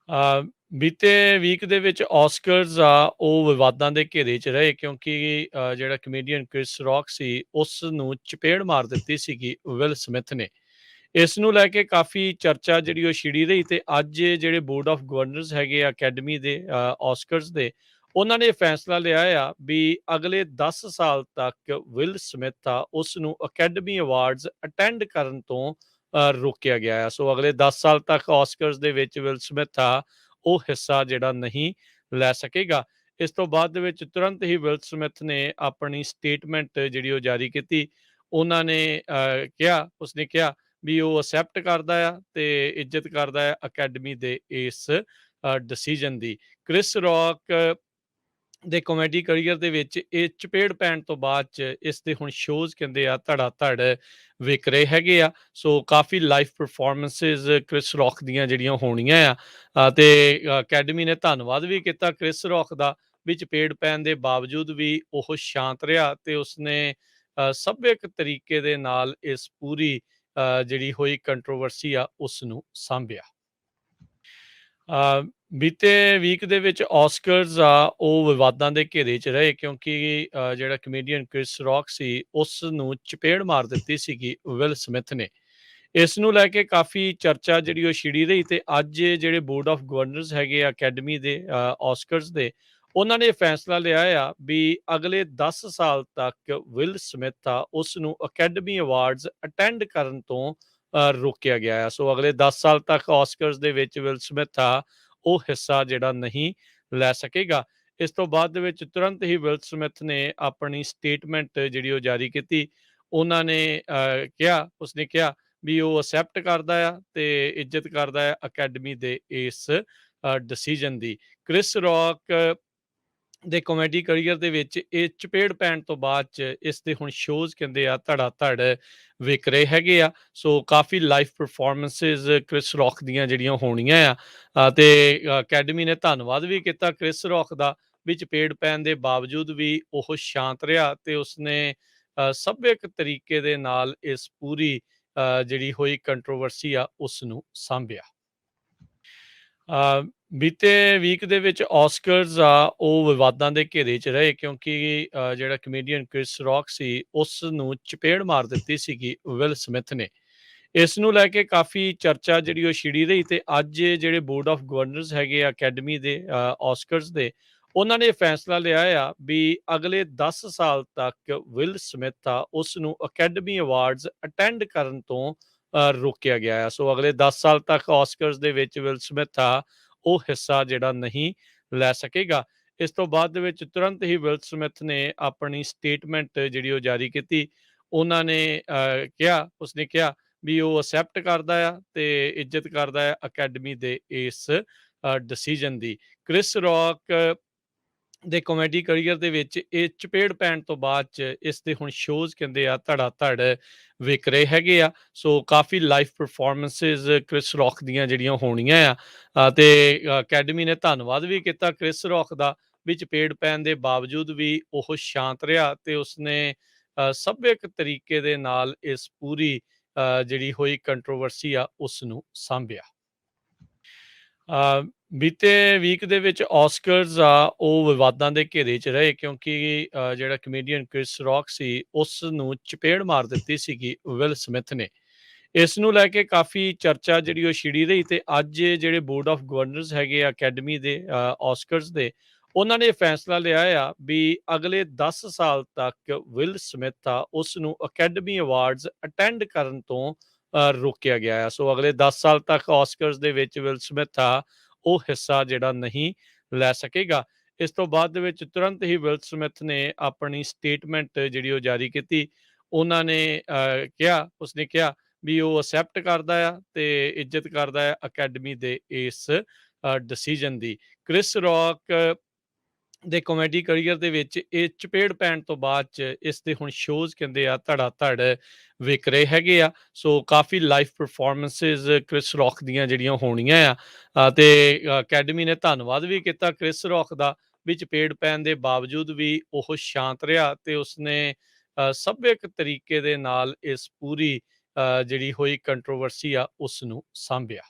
ਅ, ਬੀਤੇ ਵੀਕ ਦੇ ਵਿੱਚ ਆਸਕਰਸ ਉਹ ਵਿਵਾਦਾਂ ਦੇ ਘੇਰੇ 'ਚ ਰਹੇ ਕਿਉਂਕਿ ਜਿਹੜਾ ਕਮੇਡੀਅਨ ਕ੍ਰਿਸ ਰੌਕ ਸੀ, ਉਸ ਨੂੰ ਚਪੇੜ ਮਾਰ ਦਿੱਤੀ ਸੀਗੀ ਵਿਲ ਸਮਿਥ ਨੇ। ਇਸ ਨੂੰ ਲੈ ਕੇ ਕਾਫੀ ਚਰਚਾ ਜਿਹੜੀ ਉਹ ਛਿੜੀ ਰਹੀ ਤੇ ਅੱਜ ਜਿਹੜੇ ਬੋਰਡ ਆਫ ਗਵਰਨਰਸ ਹੈਗੇ ਆ ਅਕੈਡਮੀ ਦੇ ਆਸਕਰਸ ਦੇ, ਉਹਨਾਂ ਨੇ ਫੈਸਲਾ ਲਿਆ ਆ ਵੀ ਅਗਲੇ 10 ਸਾਲ ਤੱਕ ਵਿਲ ਸਮਿਥ ਆ ਉਸ ਨੂੰ ਅਕੈਡਮੀ ਅਵਾਰਡਸ ਅਟੈਂਡ ਕਰਨ ਤੋਂ ਰੋਕਿਆ ਗਿਆ ਆ। ਸੋ ਅਗਲੇ 10 ਸਾਲ ਤੱਕ ਆਸਕਰਸ ਦੇ ਵਿੱਚ ਵਿਲ ਸਮਿਥ ਆ ਉਹ ਹਿੱਸਾ ਜਿਹੜਾ ਨਹੀਂ ਲੈ ਸਕੇਗਾ। ਇਸ ਤੋਂ ਬਾਅਦ ਦੇ ਵਿੱਚ ਤੁਰੰਤ ਹੀ ਵਿਲ ਸਮਿਥ ਨੇ ਆਪਣੀ ਸਟੇਟਮੈਂਟ ਜਿਹੜੀ ਉਹ ਜਾਰੀ ਕੀਤੀ। ਉਹਨਾਂ ਨੇ ਉਸਨੇ ਕਿਹਾ ਵੀ ਉਹ ਅਸੈਪਟ ਕਰਦਾ ਆ ਤੇ ਇੱਜ਼ਤ ਕਰਦਾ ਆ ਅਕੈਡਮੀ ਦੇ ਇਸ ਡਿਸੀਜਨ ਦੀ। ਕ੍ਰਿਸ ਰੌਕ ਦੇ ਕਾਮੇਡੀ ਕਰੀਅਰ ਦੇ ਵਿੱਚ ਇਹ ਚਪੇੜ ਪੈਣ ਤੋਂ ਬਾਅਦ 'ਚ ਇਸ ਦੇ ਹੁਣ ਸ਼ੋਜ਼ ਕਹਿੰਦੇ ਆ ਧੜਾ ਧੜ ਵਿਕ ਰਹੇ ਹੈਗੇ ਆ। ਸੋ ਕਾਫੀ ਲਾਈਵ ਪਰਫਾਰਮੈਂਸਿਸ ਕ੍ਰਿਸ ਰੌਕ ਦੀਆਂ ਜਿਹੜੀਆਂ ਹੋਣੀਆਂ ਆ ਤੇ ਅਕੈਡਮੀ ਨੇ ਧੰਨਵਾਦ ਵੀ ਕੀਤਾ ਕ੍ਰਿਸ ਰੌਕ ਦਾ ਵੀ ਚਪੇੜ ਪੈਣ ਦੇ ਬਾਵਜੂਦ ਵੀ ਉਹ ਸ਼ਾਂਤ ਰਿਹਾ ਤੇ ਉਸਨੇ ਸੱਭਿਅਕ ਤਰੀਕੇ ਦੇ ਨਾਲ ਇਸ ਪੂਰੀ ਜਿਹੜੀ ਹੋਈ ਕੰਟਰੋਵਰਸੀ ਆ ਉਸ ਨੂੰ ਸਾਂਭਿਆ। ਅ, ਬੀਤੇ ਵੀਕ ਦੇ ਵਿੱਚ ਆਸਕਰਸ ਉਹ ਵਿਵਾਦਾਂ ਦੇ ਘੇਰੇ 'ਚ ਰਹੇ ਕਿਉਂਕਿ ਜਿਹੜਾ ਕਮੇਡੀਅਨ ਕ੍ਰਿਸ ਰੌਕ ਸੀ, ਉਸ ਨੂੰ ਚਪੇੜ ਮਾਰ ਦਿੱਤੀ ਸੀਗੀ ਵਿਲ ਸਮਿਥ ਨੇ। ਇਸ ਨੂੰ ਲੈ ਕੇ ਕਾਫੀ ਚਰਚਾ ਜਿਹੜੀ ਉਹ ਛਿੜੀ ਰਹੀ ਤੇ ਅੱਜ ਜਿਹੜੇ ਬੋਰਡ ਆਫ ਗਵਰਨਰਸ ਹੈਗੇ ਆ ਅਕੈਡਮੀ ਦੇ ਆਸਕਰਸ ਦੇ, ਉਹਨਾਂ ਨੇ ਫੈਸਲਾ ਲਿਆ ਆ ਵੀ ਅਗਲੇ 10 ਸਾਲ ਤੱਕ ਵਿਲ ਸਮਿਥ ਆ ਉਸ ਨੂੰ ਅਕੈਡਮੀ ਅਵਾਰਡਸ ਅਟੈਂਡ ਕਰਨ ਤੋਂ ਰੋਕਿਆ ਗਿਆ ਆ। ਸੋ ਅਗਲੇ 10 ਸਾਲ ਤੱਕ ਆਸਕਰਸ ਦੇ ਵਿੱਚ ਵਿਲ ਸਮਿਥ ਆ ਉਹ ਹਿੱਸਾ ਜਿਹੜਾ ਨਹੀਂ ਲੈ ਸਕੇਗਾ। ਇਸ ਤੋਂ ਬਾਅਦ ਦੇ ਵਿੱਚ ਤੁਰੰਤ ਹੀ ਵਿਲ ਸਮਿਥ ਨੇ ਆਪਣੀ ਸਟੇਟਮੈਂਟ ਜਿਹੜੀ ਉਹ ਜਾਰੀ ਕੀਤੀ। ਉਹਨਾਂ ਨੇ ਉਸਨੇ ਕਿਹਾ ਵੀ ਉਹ ਅਸੈਪਟ ਕਰਦਾ ਆ ਤੇ ਇੱਜ਼ਤ ਕਰਦਾ ਆ ਅਕੈਡਮੀ ਦੇ ਇਸ ਡਿਸੀਜਨ ਦੀ। ਕ੍ਰਿਸ ਰੌਕ ਦੇ ਕਾਮੇਡੀ ਕਰੀਅਰ ਦੇ ਵਿੱਚ ਇਹ ਚਪੇੜ ਪੈਣ ਤੋਂ ਬਾਅਦ 'ਚ ਇਸ ਦੇ ਹੁਣ ਸ਼ੋਜ਼ ਕਹਿੰਦੇ ਆ ਧੜਾ ਧੜ ਵਿਕ ਰਹੇ ਹੈਗੇ ਆ। ਸੋ ਕਾਫੀ ਲਾਈਵ ਪਰਫਾਰਮੈਂਸਿਸ ਕ੍ਰਿਸ ਰੌਕ ਦੀਆਂ ਜਿਹੜੀਆਂ ਹੋਣੀਆਂ ਆ ਤੇ ਅਕੈਡਮੀ ਨੇ ਧੰਨਵਾਦ ਵੀ ਕੀਤਾ ਕ੍ਰਿਸ ਰੌਕ ਦਾ ਵੀ ਚਪੇੜ ਪੈਣ ਦੇ ਬਾਵਜੂਦ ਵੀ ਉਹ ਸ਼ਾਂਤ ਰਿਹਾ ਤੇ ਉਸਨੇ ਸੱਭਿਅਕ ਤਰੀਕੇ ਦੇ ਨਾਲ ਇਸ ਪੂਰੀ ਜਿਹੜੀ ਹੋਈ ਕੰਟਰੋਵਰਸੀ ਆ ਉਸ ਨੂੰ ਸਾਂਭਿਆ। ਅ, ਬੀਤੇ ਵੀਕ ਦੇ ਵਿੱਚ ਆਸਕਰਸ ਉਹ ਵਿਵਾਦਾਂ ਦੇ ਘੇਰੇ 'ਚ ਰਹੇ ਕਿਉਂਕਿ ਜਿਹੜਾ ਕਮੇਡੀਅਨ ਕ੍ਰਿਸ ਰੌਕ ਸੀ, ਉਸ ਨੂੰ ਚਪੇੜ ਮਾਰ ਦਿੱਤੀ ਸੀਗੀ ਵਿਲ ਸਮਿਥ ਨੇ। ਇਸ ਨੂੰ ਲੈ ਕੇ ਕਾਫੀ ਚਰਚਾ ਜਿਹੜੀ ਉਹ ਛਿੜੀ ਰਹੀ ਤੇ ਅੱਜ ਜਿਹੜੇ ਬੋਰਡ ਆਫ ਗਵਰਨਰਸ ਹੈਗੇ ਆ ਅਕੈਡਮੀ ਦੇ ਆਸਕਰਸ ਦੇ, ਉਹਨਾਂ ਨੇ ਫੈਸਲਾ ਲਿਆ ਆ ਵੀ ਅਗਲੇ 10 ਸਾਲ ਤੱਕ ਵਿਲ ਸਮਿਥ ਆ ਉਸ ਨੂੰ ਅਕੈਡਮੀ ਅਵਾਰਡਸ ਅਟੈਂਡ ਕਰਨ ਤੋਂ ਰੋਕਿਆ ਗਿਆ ਆ। ਸੋ ਅਗਲੇ 10 ਸਾਲ ਤੱਕ ਆਸਕਰਸ ਦੇ ਵਿੱਚ ਵਿਲ ਸਮਿਥ ਆ ਉਹ ਹਿੱਸਾ ਜਿਹੜਾ ਨਹੀਂ ਲੈ ਸਕੇਗਾ। ਇਸ ਤੋਂ ਬਾਅਦ ਦੇ ਵਿੱਚ ਤੁਰੰਤ ਹੀ ਵਿਲ ਸਮਿਥ ਨੇ ਆਪਣੀ ਸਟੇਟਮੈਂਟ ਜਿਹੜੀ ਉਹ ਜਾਰੀ ਕੀਤੀ। ਉਹਨਾਂ ਨੇ ਉਸਨੇ ਕਿਹਾ ਵੀ ਉਹ ਅਸੈਪਟ ਕਰਦਾ ਆ ਤੇ ਇੱਜ਼ਤ ਕਰਦਾ ਆ ਅਕੈਡਮੀ ਦੇ ਇਸ ਡਿਸੀਜਨ ਦੀ। ਕ੍ਰਿਸ ਰੌਕ ਦੇ ਕਾਮੇਡੀ ਕਰੀਅਰ ਦੇ ਵਿੱਚ ਇਹ ਚਪੇੜ ਪੈਣ ਤੋਂ ਬਾਅਦ 'ਚ ਇਸ ਦੇ ਹੁਣ ਸ਼ੋਜ਼ ਕਹਿੰਦੇ ਆ ਧੜਾ ਧੜ ਵਿਕ ਰਹੇ ਹੈਗੇ ਆ। ਸੋ ਕਾਫੀ ਲਾਈਵ ਪਰਫਾਰਮੈਂਸਿਸ ਕ੍ਰਿਸ ਰੌਕ ਦੀਆਂ ਜਿਹੜੀਆਂ ਹੋਣੀਆਂ ਆ ਤੇ ਅਕੈਡਮੀ ਨੇ ਧੰਨਵਾਦ ਵੀ ਕੀਤਾ ਕ੍ਰਿਸ ਰੌਕ ਦਾ ਵੀ ਚਪੇੜ ਪੈਣ ਦੇ ਬਾਵਜੂਦ ਵੀ ਉਹ ਸ਼ਾਂਤ ਰਿਹਾ ਤੇ ਉਸਨੇ ਸੱਭਿਅਕ ਤਰੀਕੇ ਦੇ ਨਾਲ ਇਸ ਪੂਰੀ ਜਿਹੜੀ ਹੋਈ ਕੰਟਰੋਵਰਸੀ ਆ ਉਸ ਨੂੰ ਸਾਂਭਿਆ। ਅ, ਬੀਤੇ ਵੀਕ ਦੇ ਵਿੱਚ ਆਸਕਰਸ ਉਹ ਵਿਵਾਦਾਂ ਦੇ ਘੇਰੇ 'ਚ ਰਹੇ ਕਿਉਂਕਿ ਜਿਹੜਾ ਕਮੇਡੀਅਨ ਕ੍ਰਿਸ ਰੌਕ ਸੀ, ਉਸ ਨੂੰ ਚਪੇੜ ਮਾਰ ਦਿੱਤੀ ਸੀਗੀ ਵਿਲ ਸਮਿਥ ਨੇ। ਇਸ ਨੂੰ ਲੈ ਕੇ ਕਾਫੀ ਚਰਚਾ ਜਿਹੜੀ ਉਹ ਛਿੜੀ ਰਹੀ ਤੇ ਅੱਜ ਜਿਹੜੇ ਬੋਰਡ ਆਫ ਗਵਰਨਰਸ ਹੈਗੇ ਆ ਅਕੈਡਮੀ ਦੇ ਆਸਕਰਸ ਦੇ, ਉਹਨਾਂ ਨੇ ਫੈਸਲਾ ਲਿਆ ਆ ਵੀ ਅਗਲੇ 10 ਸਾਲ ਤੱਕ ਵਿਲ ਸਮਿਥ ਆ ਉਸ ਨੂੰ ਅਕੈਡਮੀ ਅਵਾਰਡਸ ਅਟੈਂਡ ਕਰਨ ਤੋਂ ਰੋਕਿਆ ਗਿਆ ਆ। ਸੋ ਅਗਲੇ 10 ਸਾਲ ਤੱਕ ਆਸਕਰਸ ਦੇ ਵਿੱਚ ਵਿਲ ਸਮਿਥ ਆ ਉਹ ਹਿੱਸਾ ਜਿਹੜਾ ਨਹੀਂ ਲੈ ਸਕੇਗਾ। ਇਸ ਤੋਂ ਬਾਅਦ ਦੇ ਵਿੱਚ ਤੁਰੰਤ ਹੀ ਵਿਲ ਸਮਿਥ ਨੇ ਆਪਣੀ ਸਟੇਟਮੈਂਟ ਜਿਹੜੀ ਉਹ ਜਾਰੀ ਕੀਤੀ। ਉਹਨਾਂ ਨੇ ਉਸਨੇ ਕਿਹਾ ਵੀ ਉਹ ਅਸੈਪਟ ਕਰਦਾ ਆ ਤੇ ਇੱਜ਼ਤ ਕਰਦਾ ਆ ਅਕੈਡਮੀ ਦੇ ਇਸ ਡਿਸੀਜਨ ਦੀ। ਕ੍ਰਿਸ ਰੌਕ ਦੇ ਕਾਮੇਡੀ ਕਰੀਅਰ ਦੇ ਵਿੱਚ ਇਹ ਚਪੇੜ ਪੈਣ ਤੋਂ ਬਾਅਦ 'ਚ ਇਸ ਦੇ ਹੁਣ ਸ਼ੋਜ਼ ਕਹਿੰਦੇ ਆ ਧੜਾ ਧੜ ਵਿਕ ਰਹੇ ਹੈਗੇ ਆ। ਸੋ ਕਾਫੀ ਲਾਈਵ ਪਰਫਾਰਮੈਂਸਿਸ ਕ੍ਰਿਸ ਰੌਕ ਦੀਆਂ ਜਿਹੜੀਆਂ ਹੋਣੀਆਂ ਆ ਤੇ ਅਕੈਡਮੀ ਨੇ ਧੰਨਵਾਦ ਵੀ ਕੀਤਾ ਕ੍ਰਿਸ ਰੌਕ ਦਾ ਵੀ ਚਪੇੜ ਪੈਣ ਦੇ ਬਾਵਜੂਦ ਵੀ ਉਹ ਸ਼ਾਂਤ ਰਿਹਾ ਤੇ ਉਸਨੇ ਸੱਭਿਅਕ ਤਰੀਕੇ ਦੇ ਨਾਲ ਇਸ ਪੂਰੀ ਜਿਹੜੀ ਹੋਈ ਕੰਟਰੋਵਰਸੀ ਆ ਉਸ ਨੂੰ ਸਾਂਭਿਆ।